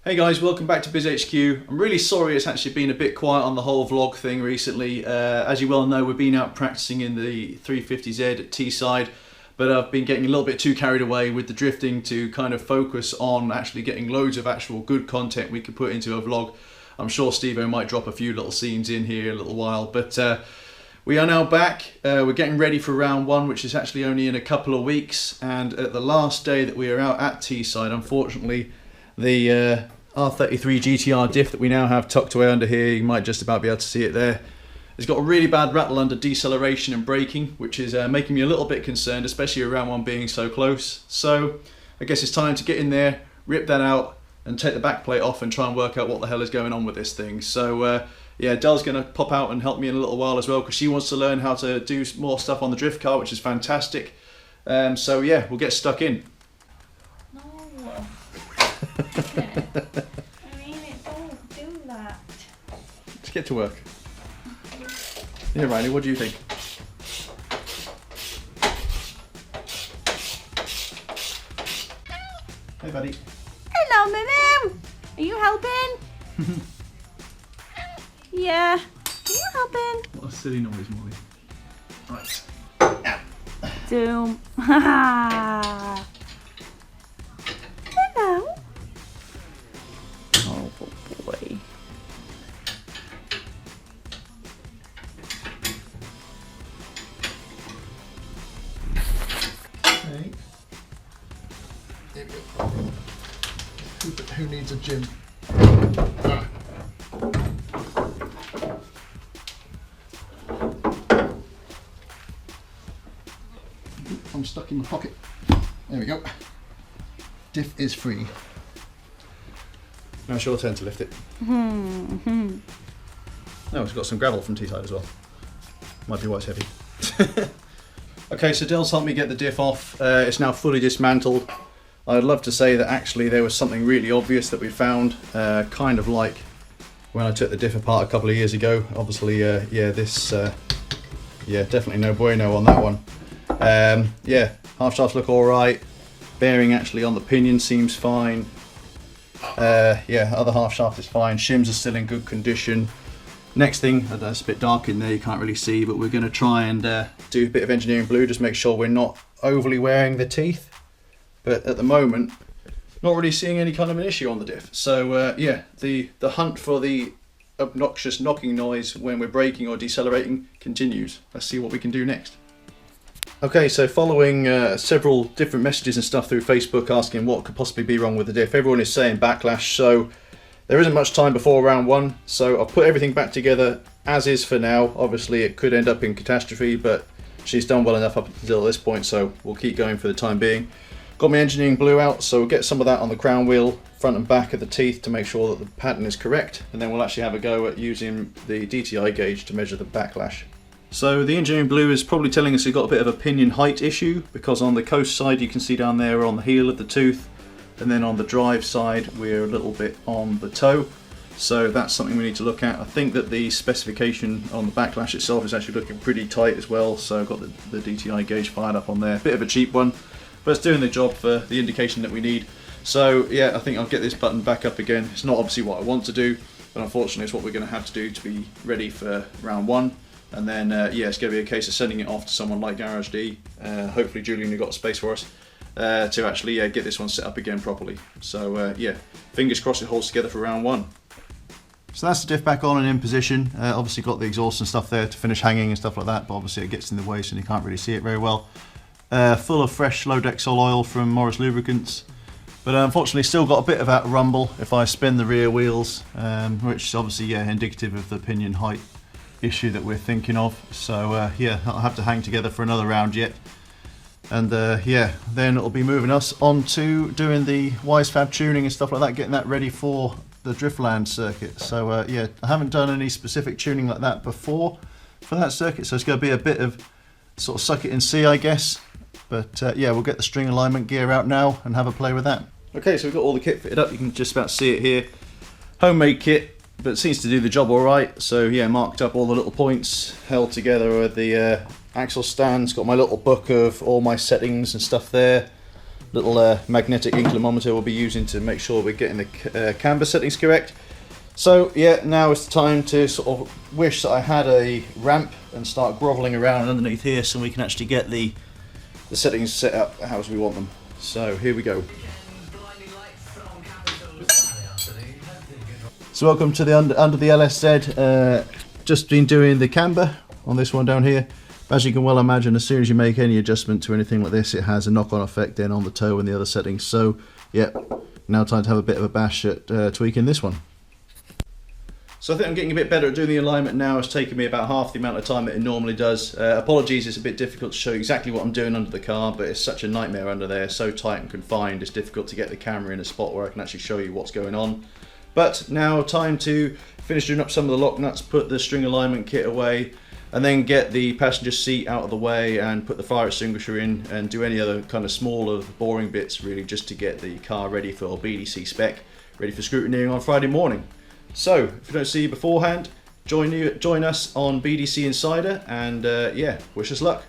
Hey guys, welcome back to Bizz HQ. I'm really sorry it's actually been a bit quiet on the whole vlog thing recently. As you well know, we've been out practicing in the 350Z at Teesside, but I've been getting a little bit too carried away with the drifting to kind of focus on actually getting loads of actual good content we could put into a vlog. I'm sure Steve-O might drop a few little scenes in here in a little while, but we are now back. We're getting ready for round one, which is actually only in a couple of weeks, and at the last day that we are out at Teesside, unfortunately, the R33 GTR Diff that we now have tucked away under here, you might just about be able to see it there, it's got a really bad rattle under deceleration and braking, which is making me a little bit concerned, especially around one being so close. So I guess it's time to get in there, rip that out and take the back plate off and try and work out what the hell is going on with this thing. So yeah, Del's going to pop out and help me in a little while as well, because she wants to learn how to do more stuff on the drift car, which is fantastic. So yeah, we'll get stuck in. No. I mean, it don't do that. Let's get to work. Yeah, Riley, what do you think? Hey, buddy. Hello, Mim. Are you helping? Yeah. Are you helping? What a silly noise, Molly. Right. Doom. Hello. Oh boy. Hey. Here we go. Who needs a gym? I'm stuck in my pocket. There we go. Diff is free. Now it's your turn to lift it. Oh, it's got some gravel from Teesside as well. Might be why it's heavy. Okay, so Dell's helped me get the diff off. It's now fully dismantled. I'd love to say that actually there was something really obvious that we found, kind of like when I took the diff apart a couple of years ago. Obviously, yeah, this, yeah, definitely no bueno on that one. Yeah, half shafts look alright. Bearing actually on the pinion seems fine. Yeah, other half shaft is fine. Shims are still in good condition. Next thing, that's a bit dark in there, you can't really see, but we're going to try and do a bit of engineering blue, just make sure we're not overly wearing the teeth. But at the moment, not really seeing any kind of an issue on the diff. So yeah, the hunt for the obnoxious knocking noise when we're braking or decelerating continues. Let's see what we can do next. Okay, so following several different messages and stuff through Facebook asking what could possibly be wrong with the diff, everyone is saying backlash, so there isn't much time before round one, so I'll put everything back together as is for now. Obviously it could end up in catastrophe, but she's done well enough up until this point, so we'll keep going for the time being. Got my engineering blue out, so we'll get some of that on the crown wheel, front and back of the teeth to make sure that the pattern is correct, and then we'll actually have a go at using the DTI gauge to measure the backlash. So the engineering blue is probably telling us we've got a bit of a pinion height issue, because on the coast side you can see down there we're on the heel of the tooth, and then on the drive side we're a little bit on the toe. So that's something we need to look at. I think that the specification on the backlash itself is actually looking pretty tight as well, so I've got the DTI gauge fired up on there. Bit of a cheap one, but it's doing the job for the indication that we need. So yeah, I think I'll get this button back up again. It's not obviously what I want to do, but unfortunately it's what we're going to have to do to be ready for round one. And then, yeah, it's going to be a case of sending it off to someone like Garage D. Hopefully Julian has got space for us to actually get this one set up again properly. So, yeah, fingers crossed it holds together for round one. So that's the diff back on and in position. Obviously got the exhaust and stuff there to finish hanging and stuff like that, but obviously it gets in the way so you can't really see it very well. Full of fresh low Dexol oil from Morris Lubricants. But unfortunately still got a bit of that rumble if I spin the rear wheels, which is obviously, yeah, indicative of the pinion height issue that we're thinking of. So yeah, I'll have to hang together for another round yet, and yeah, then it'll be moving us on to doing the Wisefab tuning and stuff like that, getting that ready for the Driftland circuit. So yeah, I haven't done any specific tuning like that before for that circuit, so it's going to be a bit of sort of suck it and see, I guess. But yeah, we'll get the string alignment gear out now and have a play with that. Okay, so we've got all the kit fitted up, you can just about see it here. Homemade kit, but it seems to do the job alright. So yeah, marked up all the little points, held together with the axle stands, got my little book of all my settings and stuff there. little magnetic inclinometer we'll be using to make sure we're getting the camber settings correct. So yeah, now it's time to sort of wish that I had a ramp and start grovelling around underneath here so we can actually get the settings set up how we want them. So here we go. So welcome to the under the LSZ. Just been doing the camber on this one down here. As you can well imagine, as soon as you make any adjustment to anything like this, it has a knock-on effect then on the toe and the other settings. So yeah, now time to have a bit of a bash at tweaking this one. So I think I'm getting a bit better at doing the alignment now. It's taken me about half the amount of time that it normally does. Apologies, it's a bit difficult to show you exactly what I'm doing under the car, but it's such a nightmare under there, so tight and confined, it's difficult to get the camera in a spot where I can actually show you what's going on. But now time to finish doing up some of the lock nuts, put the string alignment kit away, and then get the passenger seat out of the way and put the fire extinguisher in and do any other kind of smaller boring bits really, just to get the car ready for BDC spec, ready for scrutineering on Friday morning. So, if we don't see you beforehand, join us on BDC Insider, and yeah, wish us luck.